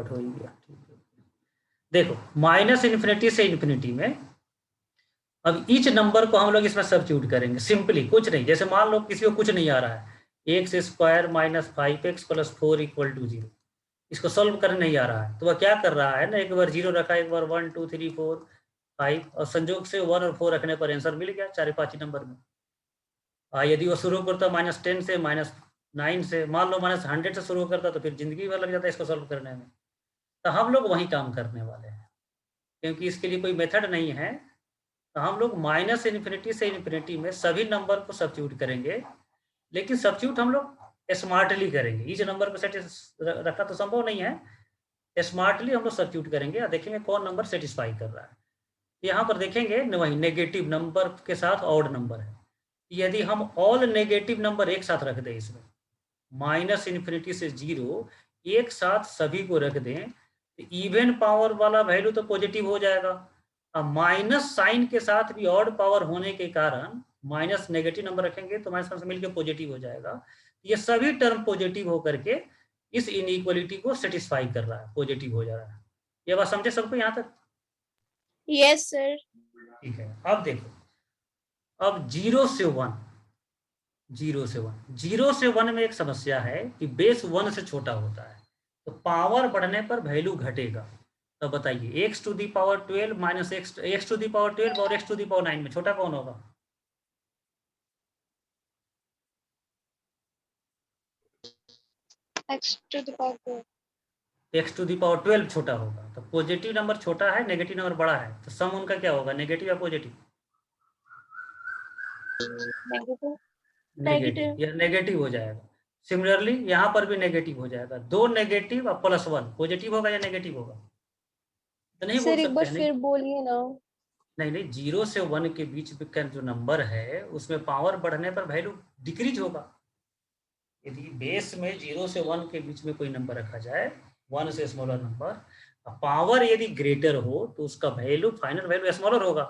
Cut हो ही गया, ठीक है। देखो माइनस इन्फिनिटी से इन्फिनिटी में अब ईच नंबर को हम लोग इसमें सब्स्टिट्यूट करेंगे सिंपली, कुछ नहीं। जैसे मान लो किसी को कुछ नहीं आ रहा है, x square minus 5x plus 4 equal to 0, इसको सॉल्व करने नहीं आ रहा है, तो वह क्या कर रहा है ना, एक बार 0 रखा, एक बार 1 2 3 4 5, और संजोग से 1 और 4 रखने पर आंसर मिल गया 4 5 नंबर में। यदि वो शुरू करता -10 से -9 से, मान लो -100 से शुरू करता, तो फिर जिंदगी भर लग जाता इसको सॉल्व करने में। तो हम लोग वही काम करने वाले हैं, क्योंकि इसके लिए कोई मेथड नहीं है। तो हम लोग माइनस इन्फिनिटी से इन्फिनिटी में सभी नंबर को सब्स्टिट्यूट करेंगे, लेकिन सब्स्टिट्यूट हम लोग स्मार्टली करेंगे। ईच नंबर को सेट रखना तो संभव नहीं है, स्मार्टली हम लोग सब्स्टिट्यूट करेंगे और देखेंगे कौन नंबर सेटिस्फाई कर रहा है। यहाँ पर देखेंगे वही नेगेटिव नंबर के साथ ऑड नंबर है। यदि हम ऑल नेगेटिव नंबर एक साथ रख दें, इसमें माइनस इन्फिनिटी से 0 एक साथ सभी को रख दें, तो इवन पावर वाला वैल्यू तो पॉजिटिव हो जाएगा। अब माइनस साइन के साथ भी ऑड पावर होने के कारण माइनस नेगेटिव नंबर रखेंगे तो माइनस से मिलकर पॉजिटिव हो जाएगा। ये सभी टर्म पॉजिटिव होकर के इस इनइक्वालिटी को सेटिस्फाई कर रहा है, पॉजिटिव हो जा रहा है। ये बात समझे सबको यहाँ तक? Yes sir. ठीक है। अब देखो, अब 0 से 1, 0 से 1 में एक समस्या है कि बेस 1 से छोटा होता है, तो पावर बढ़ने पर वैल्यू घटेगा। तो बताइए x to the power 12 minus x to the power 12 और x टू दी पावर 9 में छोटा कौन होगा? x to the power x to the power 12 छोटा होगा, तो पॉजिटिव नंबर छोटा है, नेगेटिव नंबर बड़ा है, तो सम उनका क्या होगा, नेगेटिव या पॉजिटिव? नेगेटिव। नेगेटिव, यह नेगेटिव हो जाएगा। सिमिलरली यहाँ पर भी नेगेटिव हो जाएगा, 2 नेगेटिव और प्लस 1 पॉजिटिव होगा या नेगेटिव होगा? तो नहीं बोल सर एक सकते बार हैं, नहीं फिर बोलिए ना। नहीं नहीं, 0 से 1 के बीच का जो नंबर है उसमें पावर बढ़ने पर वैल्यू डिक्रीज होगा। यदि बेस में 0 से 1 के बीच में कोई नंबर रखा जाए, 1 से स्मॉलर नंबर, पावर यदि ग्रेटर हो तो उसका वैल्यू, फाइनल वैल्यू स्मॉलर होगा।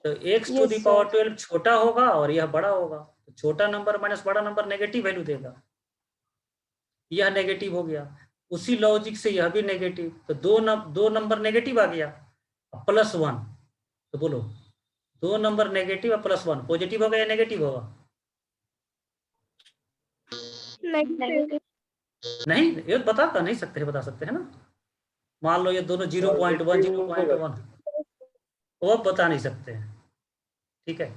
तो x to the yes power sir. 12 छोटा होगा और यह बड़ा होगा, तो छोटा नंबर माइनस बड़ा नंबर नेगेटिव वैल्यू देगा। यह नेगेटिव हो गया। उसी लॉजिक से यह भी नेगेटिव, तो दो नंबर नेगेटिव आ गया, प्लस 1, तो बोलो 2 नंबर नेगेटिव और प्लस 1 पॉजिटिव होगा या नेगेटिव होगा? नेगेटिव। नहीं, ये बता नहीं सकते हैं, बता सकते हैं ना। मान लो ये दोनों 0.1 0.1, वो अब बता नहीं सकते हैं, ठीक है।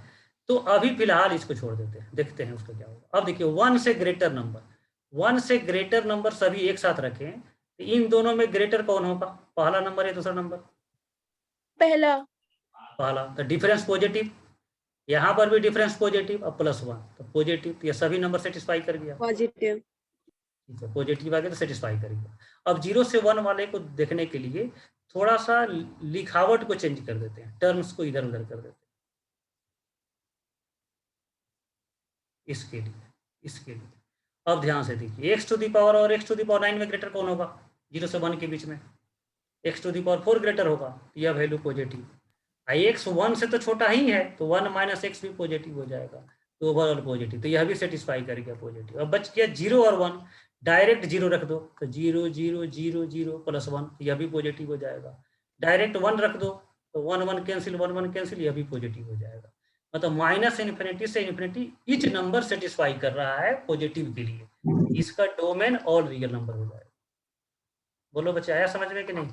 तो अभी फिलहाल इसको छोड़ देते हैं, देखते हैं उसका क्या होगा। अब देखिए 1 से ग्रेटर नंबर, 1 से ग्रेटर नंबर सभी एक साथ रखें, तो इन दोनों में ग्रेटर कौन होगा, पहला नंबर या दूसरा नंबर? पहला। पहला, तो डिफरेंस पॉजिटिव, यहाँ पर भी डिफरेंस पॉजिटिव, अब प्लस 1 तो पॉजिटिव, तो ये सभी नंबर सेटिस्फाई कर गया। पॉजिटिव। ठीक है, पॉजिटिव आ गया तो सेटिस्फाई करेगा। अब 0 से 1 वाले को देखने के लिए थोड़ा सा लिखावट को चेंज कर देते हैं, टर्म्स को इधर उधर कर देते हैं। इसके लिए अब ध्यान से देखिए, x टू दी पावर और x टू दी पावर 9 में ग्रेटर कौन होगा, 0 से 1 के बीच में? x to the power 4 greater होगा, यह वैल्यू पॉजिटिव। x 1 से तो छोटा ही है, तो 1 माइनस एक्स भी पॉजिटिव हो जाएगा, तो ओवरऑल पॉजिटिव, तो यह भी सेटिस्फाई कर गया पॉजिटिव। अब बच गया 0 और 1, डायरेक्ट 0 रख दो, तो 0 0 0 0 प्लस 1, यह भी पॉजिटिव हो जाएगा। डायरेक्ट 1 रख दो, तो 1 1 कैंसिल, 1 1 कैंसिल, यह भी पॉजिटिव हो जाएगा। मतलब माइनस इन्फिनिटी से इन्फिनिटी ईच नंबर सेटिस्फाई कर रहा है पॉजिटिव के लिए, इसका डोमेन ऑल रियल नंबर हो जाएगा। बोलो बच्चे, आया समझ में कि नहीं?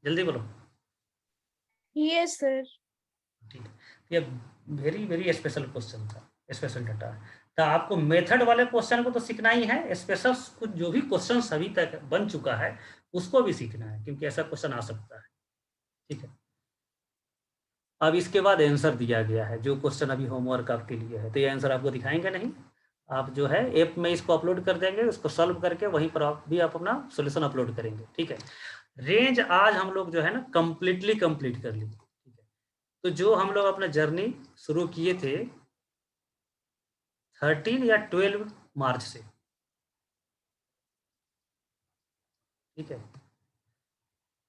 जल्दी बोलो। Yes sir. ठीक है, ये वेरी वेरी स्पेशल क्वेश्चन था, स्पेशल डाटा है। तो आपको मेथड वाले क्वेश्चन को तो सीखना ही है, स्पेशल कुछ जो भी क्वेश्चन अभी तक बन चुका है उसको भी सीखना है, क्योंकि ऐसा क्वेश्चन आ सकता है। ठीक है, अब इसके बाद आंसर दिया गया है, जो क्वेश्चन अभी होमवर्क आपके लिए है, तो ये आंसर आपको दिखाएंगे नहीं, आप जो है ऐप में इसको अपलोड कर देंगे, उसको सॉल्व करके वहीं पर आप भी अपना सोल्यूशन अपलोड करेंगे। ठीक है, रेंज आज हम लोग जो है ना कंप्लीट कर लिए। ठीक है, तो जो हम लोग अपना जर्नी शुरू किए थे 13 या 12 मार्च से, ठीक है,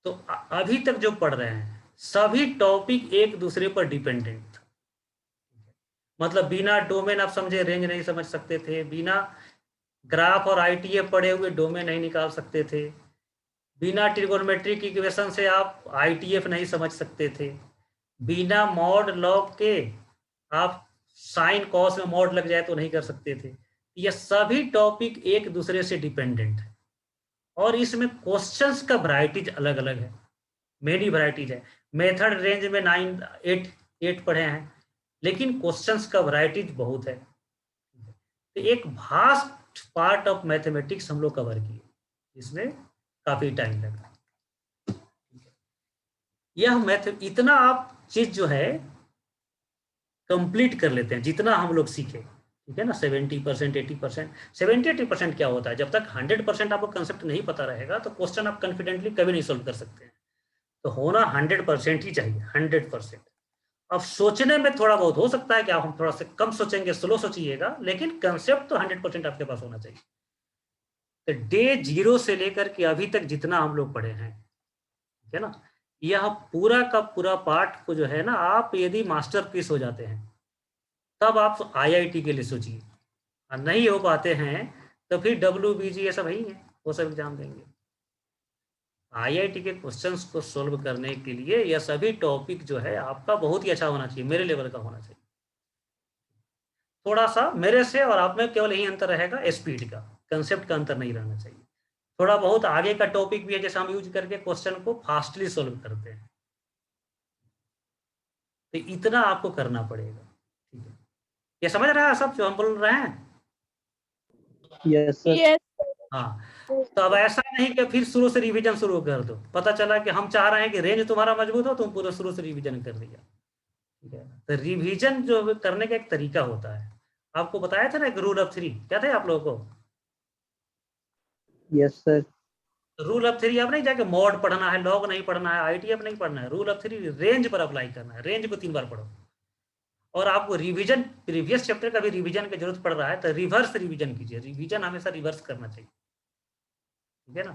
तो अभी तक जो पढ़ रहे हैं सभी टॉपिक एक दूसरे पर डिपेंडेंट था। मतलब बिना डोमेन आप समझे रेंज नहीं समझ सकते थे, बिना ग्राफ और आईटीएफ पढ़े हुए डोमेन नहीं निकाल सकते थे, बिना ट्रिगोनोमेट्रिक इक्वेशन से आप आईटीएफ नहीं समझ सकते थे, बिना मॉड लॉग के आप साइन कॉस में मॉड लग जाए तो नहीं कर सकते थे। ये सभी टॉपिक एक दूसरे से डिपेंडेंट है और इसमें क्वेश्चंस का वैरायटीज अलग अलग है, मेनी वैरायटीज है। मेथड रेंज में 8 पढ़े हैं, लेकिन क्वेश्चंस का वैरायटीज बहुत है। तो एक वास्ट पार्ट ऑफ मैथमेटिक्स हम लोग कवर किए, इसमें काफी टाइम लगा। यह मैथ इतना आप चीज जो है कंप्लीट कर लेते हैं जितना हम लोग सीखे, ठीक है ना। 70%, 80%, 70-80% क्या होता है, जब तक 100% आपको कंसेप्ट नहीं पता रहेगा तो क्वेश्चन आप कॉन्फिडेंटली कभी नहीं सोल्व कर सकते हैं। तो होना 100% ही चाहिए, 100%। अब सोचने में थोड़ा बहुत हो सकता है कि आप हम थोड़ा सा कम सोचेंगे, स्लो सोचिएगा, लेकिन कंसेप्ट तो 100% आपके पास होना चाहिए। तो डे 0 से लेकर के अभी तक जितना हम लोग पढ़े हैं, ठीक है ना, यह पूरा का पूरा पार्ट को जो है ना, आप यदि मास्टरपीस हो जाते हैं तब आप आईआईटी के लिए सोचिए, और नहीं हो पाते हैं तो फिर WBG ये सब ही है, वो सब एग्जाम देंगे। आईआईटी के क्वेश्चंस को सोल्व करने के लिए यह सभी टॉपिक जो है आपका बहुत ही अच्छा होना चाहिए, मेरे लेवल का होना चाहिए। थोड़ा सा मेरे से और आप में केवल यही अंतर रहेगा, स्पीड का, कंसेप्ट का अंतर नहीं रहना चाहिए। थोड़ा बहुत आगे का टॉपिक भी है जैसे हम यूज करके क्वेश्चन को फास्टली सोल्व करते हैं, तो इतना आपको करना पड़ेगा, ठीक है। ये समझ रहा है सब जो हम बोल रहे हैं? Yes sir. Yes. हाँ। तो अब ऐसा नहीं कि फिर शुरू से रिवीजन शुरू कर दो, पता चला कि हम चाह रहे हैं कि रेंज तुम्हारा मजबूत हो, तुम पूरा शुरू से रिवीजन कर दिया, ठीक है। तो रिवीजन जो करने का एक तरीका होता है, आपको बताया था ना, एक रूल ऑफ 3, क्या थे आप लोगों को? Yes sir. रूल ऑफ 3 अब नहीं जाके मॉड पढ़ना है, लॉग नहीं पढ़ना है, आईटीएफ नहीं पढ़ना है, रूल ऑफ 3 रेंज पर अप्लाई करना है। रेंज को 3 बार पढ़ो, और आपको रिवीजन प्रीवियस चैप्टर का भी रिवीजन की जरूरत पड़ रहा है तो रिवर्स रिवीजन कीजिए। रिवीजन हमेशा रिवर्स करना चाहिए, ठीक है ना।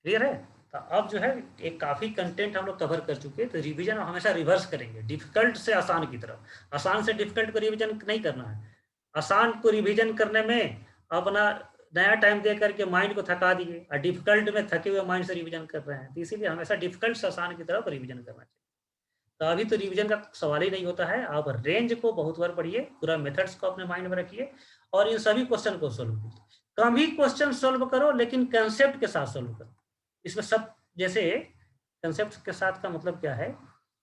क्लियर है? तो अब जो है एक काफी कंटेंट हम लोग कवर कर चुके हैं, तो रिवीजन हमेशा रिवर्स करेंगे, डिफिकल्ट से आसान की तरफ, आसान से डिफिकल्ट को रिवीजन नहीं करना है। आसान को रिवीजन करने में अपना नया टाइम दे करके माइंड को थका दिए, और डिफिकल्ट में थके हुए माइंड से रिवीजन कर रहे हैं, तो इसीलिए हमेशा डिफिकल्ट से आसान की तरफ रिवीजन करना चाहिए। तो अभी तो रिवीजन का सवाल ही नहीं होता है, आप रेंज को बहुत बार पढ़िए, पूरा मेथड्स को अपने माइंड में रखिए, और इन सभी क्वेश्चन को सोल्व कीजिए। कम ही क्वेश्चन सोल्व करो, लेकिन कंसेप्ट के साथ सोल्व करो। इसमें सब जैसे कंसेप्ट के साथ का मतलब क्या है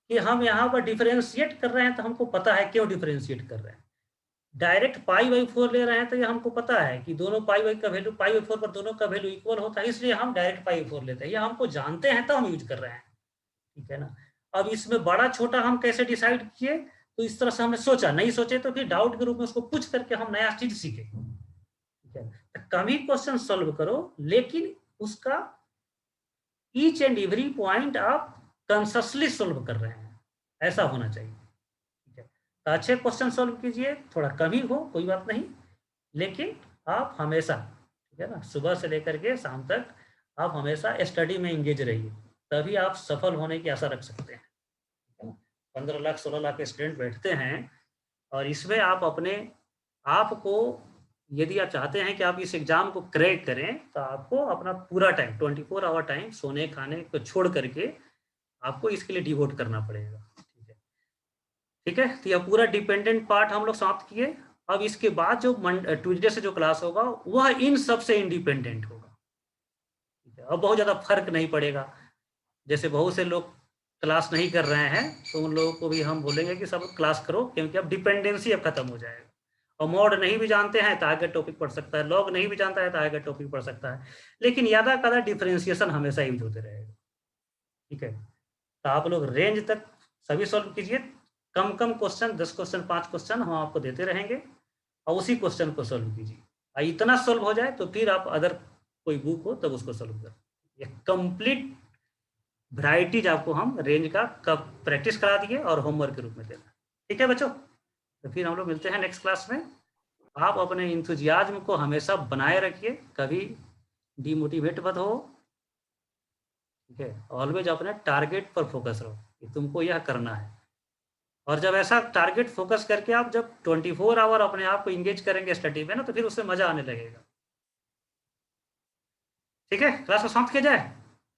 कि हम यहाँ पर डिफरेंशिएट कर रहे हैं तो हमको पता है क्यों डिफरेंशिएट कर रहे हैं। डायरेक्ट π/4 ले रहे हैं तो ये हमको पता है कि दोनों π/4 पर दोनों का वैल्यू इक्वल होता है, इसलिए हम डायरेक्ट π/4 लेते हैं। ये हमको जानते हैं तो हम यूज कर रहे हैं, ठीक है ना। अब इसमें बड़ा छोटा हम कैसे डिसाइड किए, तो इस तरह से हमने सोचा, नहीं सोचे तो फिर डाउट के रूप में उसको पूछ करके हम नया चीज सीखे, ठीक है। तो कम ही क्वेश्चन सॉल्व करो, लेकिन उसका ईच एंड एवरी पॉइंट आप कॉन्शियसली सोल्व कर रहे हैं, ऐसा होना चाहिए, ठीक है। तो अच्छे क्वेश्चन सोल्व कीजिए, थोड़ा कम ही हो कोई बात नहीं, लेकिन आप हमेशा, ठीक है ना, सुबह से लेकर के शाम तक आप हमेशा स्टडी में इंगेज रहिए, तभी आप सफल होने की आशा रख सकते हैं, ठीक है ना। 15 लाख 16 लाख के स्टूडेंट बैठते हैं, और इसमें आप अपने आप को, यदि आप चाहते हैं कि आप इस एग्जाम को क्रैक करें, तो आपको अपना पूरा टाइम 24 आवर टाइम सोने खाने को छोड़ करके आपको इसके लिए डिवोट करना पड़ेगा, ठीक है। ठीक है, तो यह पूरा डिपेंडेंट पार्ट हम लोग समाप्त किए। अब इसके बाद जो ट्यूजडे से जो क्लास होगा वह इन सब से इंडिपेंडेंट होगा, ठीक है। अब बहुत ज़्यादा फर्क नहीं पड़ेगा, जैसे बहुत से लोग क्लास नहीं कर रहे हैं तो उन लोगों को भी हम बोलेंगे कि सब क्लास करो, क्योंकि अब डिपेंडेंसी अब खत्म हो जाएगा। और मॉड नहीं भी जानते हैं तो आगे टॉपिक पढ़ सकता है, लॉग नहीं भी जानता है तो आगे टॉपिक पढ़ सकता है, लेकिन यादा कादा डिफ्रेंसिएशन हमेशा यूज होते रहेगा, ठीक है। तो आप लोग रेंज तक सभी सॉल्व कीजिए, कम कम क्वेश्चन, 10 क्वेश्चन 5 क्वेश्चन हम आपको देते रहेंगे, और उसी क्वेश्चन को सॉल्व कीजिए, और इतना सॉल्व हो जाए तो फिर आप अदर कोई बुक हो तब उसको सॉल्व करें। ये कंप्लीट वैरायटीज आपको हम रेंज का कब प्रैक्टिस करा दिए और होमवर्क के रूप में देना, ठीक है बच्चों। तो फिर हम लोग मिलते हैं नेक्स्ट क्लास में। आप अपने इंथुजियाज्म को हमेशा बनाए रखिए, कभी डिमोटिवेट मत हो, ठीक है। ऑलवेज अपने टारगेट पर फोकस रहो कि तुमको यह करना है, और जब ऐसा टारगेट फोकस करके आप जब 24 आवर अपने आप को इंगेज करेंगे स्टडी में ना, तो फिर उससे मजा आने लगेगा। ठीक है, क्लास को समाप्त किया जाए,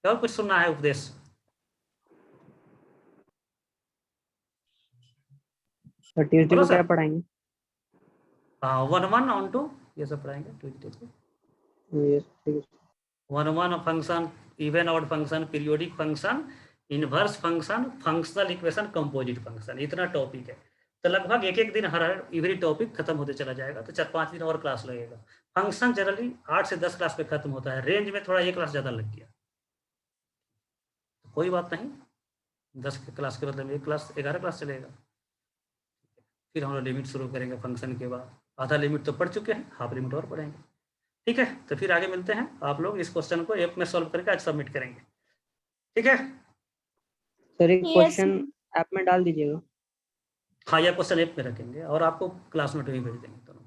और कुछ सुनना है उपदेश? सर ट्यूसडे बोलो को क्या सर। पढ़ाएंगे? हाँ, 1 ऑन 2 ये सब पढ़ाएंगे ट्यूसडे को। यस, ठीक है। 1 function, even odd function, periodic function, inverse function, functional equation, composite function, इतना टॉपिक है। तो लगभग एक दिन हर इवरी टॉपिक खत्म होते चला जाएगा, तो 4-5 दिन और क्लास लगेगा। फंक्शन जनरली 8 से 10 क्लास पे खत्म होता है, रेंज में थोड़ा एक क्लास ज़्यादा लग गया, तो कोई बात नहीं, 10 क्लास के बदले में एक क्लास 11 क्लास चलेगा। फिर हम लोग लिमिट शुरू करेंगे फंक्शन के बाद, आधा लिमिट तो पढ़ चुके हैं, हाफ लिमिट और पढ़ेंगे। ठीक है, तो फिर आगे मिलते हैं। आप लोग इस क्वेश्चन को ऐप में सॉल्व करके आज सबमिट करेंगे। ठीक है, सर एक Yes, क्वेश्चन ऐप में डाल दीजिएगा। हाँ, यह क्वेश्चन ऐप में रखेंगे और आपको क्लास नोट भी भेज देंगे दोनों,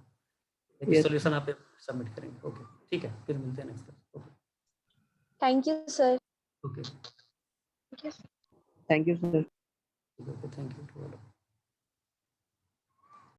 एक Yes. सॉल्यूशन आप सबमिट करेंगे। ओके, ठीक है, फिर मिलते हैं next class. Okay thank you, sir. Okay, thank you sir. Thank you to all.